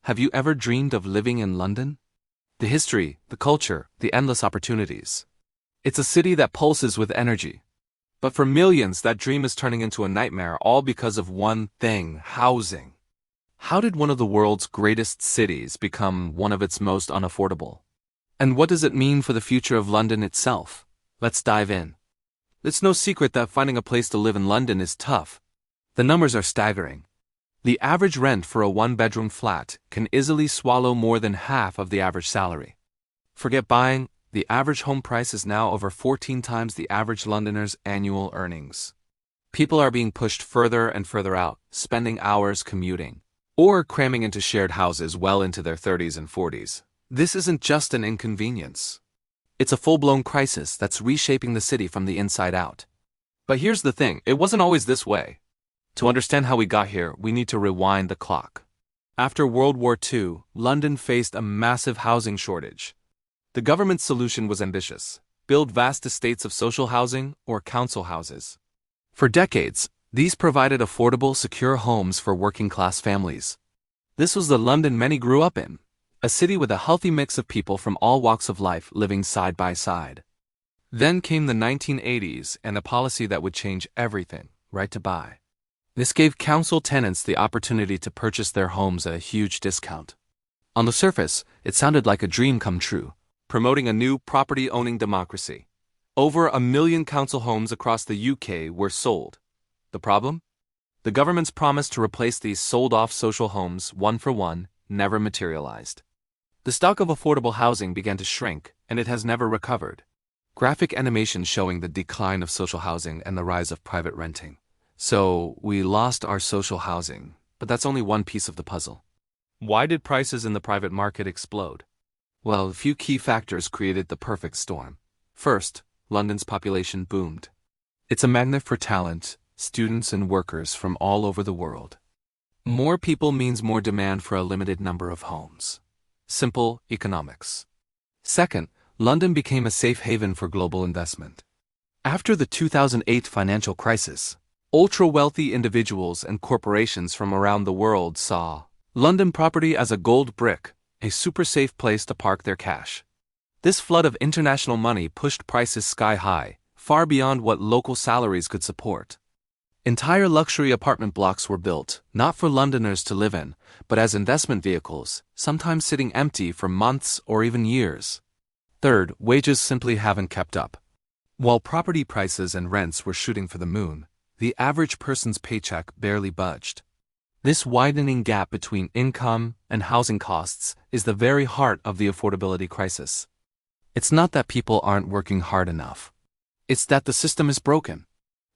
Have you ever dreamed of living in London? The history, the culture, the endless opportunities. It's a city that pulses with energy. But for millions, that dream is turning into a nightmare, all because of one thing: housing. How did one of the world's greatest cities become one of its most unaffordable? And what does it mean for the future of London itself? Let's dive in. It's no secret that finding a place to live in London is tough. The numbers are staggering. The average rent for a one-bedroom flat can easily swallow more than half of the average salary. Forget buying, the average home price is now over 14 times the average Londoner's annual earnings. People are being pushed further and further out, spending hours commuting, or cramming into shared houses well into their 30s and 40s. This isn't just an inconvenience. It's a full-blown crisis that's reshaping the city from the inside out. But here's the thing, it wasn't always this way. To understand how we got here, we need to rewind the clock. After World War II, London faced a massive housing shortage. The government's solution was ambitious: build vast estates of social housing or council houses. For decades, these provided affordable, secure homes for working-class families. This was the London many grew up in, a city with a healthy mix of people from all walks of life living side by side. Then came the 1980s and a policy that would change everything: right to buy. This gave council tenants the opportunity to purchase their homes at a huge discount. On the surface, it sounded like a dream come true, promoting a new property-owning democracy. Over 1 million council homes across the UK were sold. The problem? The government's promise to replace these sold-off social homes one for one never materialized. The stock of affordable housing began to shrink, and it has never recovered. Graphic animation showing the decline of social housing and the rise of private renting. So, we lost our social housing, but that's only one piece of the puzzle. Why did prices in the private market explode? Well, a few key factors created the perfect storm. First, London's population boomed. It's a magnet for talent, students and workers from all over the world. More people means more demand for a limited number of homes. Simple economics. Second, London became a safe haven for global investment. After the 2008 financial crisis, ultra-wealthy individuals and corporations from around the world saw London property as a gold brick, a super safe place to park their cash. This flood of international money pushed prices sky high, far beyond what local salaries could support. Entire luxury apartment blocks were built, not for Londoners to live in, but as investment vehicles, sometimes sitting empty for months or even years. Third, wages simply haven't kept up. While property prices and rents were shooting for the moon, the average person's paycheck barely budged. This widening gap between income and housing costs is the very heart of the affordability crisis. It's not that people aren't working hard enough. It's that the system is broken.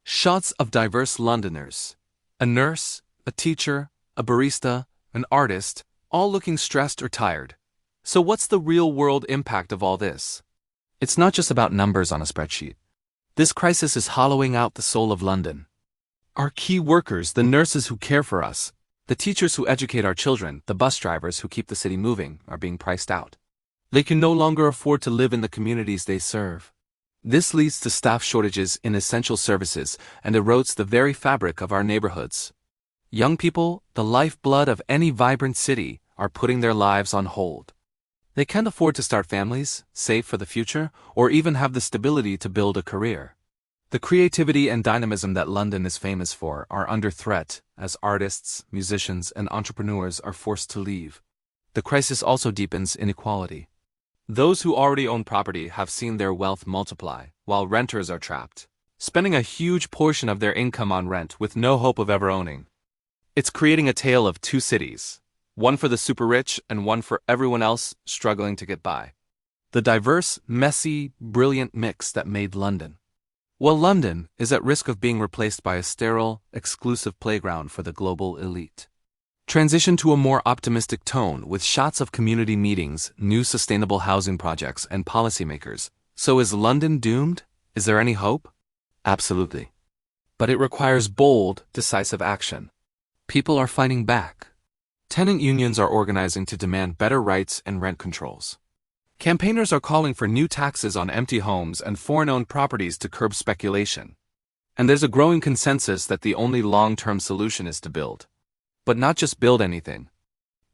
Shots of diverse Londoners, a nurse, a teacher, a barista, an artist, all looking stressed or tired. So what's the real-world impact of all this? It's not just about numbers on a spreadsheet. This crisis is hollowing out the soul of London. Our key workers, the nurses who care for us, the teachers who educate our children, the bus drivers who keep the city moving, are being priced out. They can no longer afford to live in the communities they serve. This leads to staff shortages in essential services and erodes the very fabric of our neighborhoods. Young people, the lifeblood of any vibrant city, are putting their lives on hold. They can't afford to start families, save for the future, or even have the stability to build a career. The creativity and dynamism that London is famous for are under threat as artists, musicians, and entrepreneurs are forced to leave. The crisis also deepens inequality. Those who already own property have seen their wealth multiply, while renters are trapped, spending a huge portion of their income on rent with no hope of ever owning. It's creating a tale of two cities, one for the super rich and one for everyone else struggling to get by. The diverse, messy, brilliant mix that made London. Well, London is at risk of being replaced by a sterile, exclusive playground for the global elite. Transition to a more optimistic tone with shots of community meetings, new sustainable housing projects, and policymakers. So is London doomed? Is there any hope? Absolutely. But it requires bold, decisive action. People are fighting back. Tenant unions are organizing to demand better rights and rent controls. Campaigners are calling for new taxes on empty homes and foreign-owned properties to curb speculation. And there's a growing consensus that the only long-term solution is to build. But not just build anything.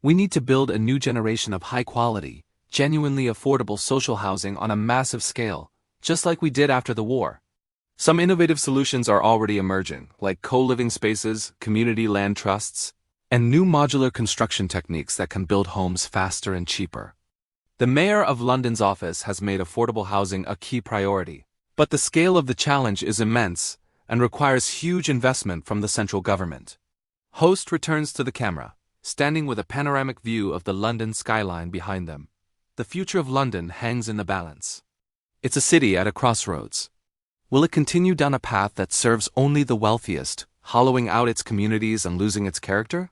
We need to build a new generation of high-quality, genuinely affordable social housing on a massive scale, just like we did after the war. Some innovative solutions are already emerging, like co-living spaces, community land trusts, and new modular construction techniques that can build homes faster and cheaper. The Mayor of London's office has made affordable housing a key priority, but the scale of the challenge is immense and requires huge investment from the central government. Host returns to the camera, standing with a panoramic view of the London skyline behind them. The future of London hangs in the balance. It's a city at a crossroads. Will it continue down a path that serves only the wealthiest, hollowing out its communities and losing its character?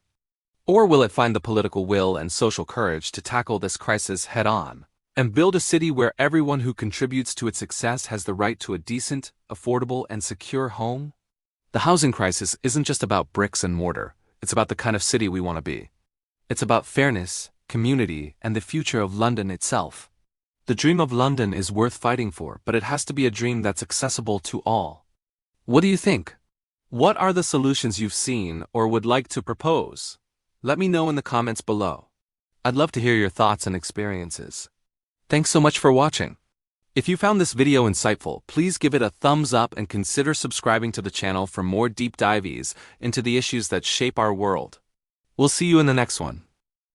Or will it find the political will and social courage to tackle this crisis head-on and build a city where everyone who contributes to its success has the right to a decent, affordable, and secure home? The housing crisis isn't just about bricks and mortar. It's about the kind of city we want to be. It's about fairness, community, and the future of London itself. The dream of London is worth fighting for, but it has to be a dream that's accessible to all. What do you think? What are the solutions you've seen or would like to propose? Let me know in the comments below. I'd love to hear your thoughts and experiences. Thanks so much for watching. If you found this video insightful, please give it a thumbs up and consider subscribing to the channel for more deep dives into the issues that shape our world. We'll see you in the next one.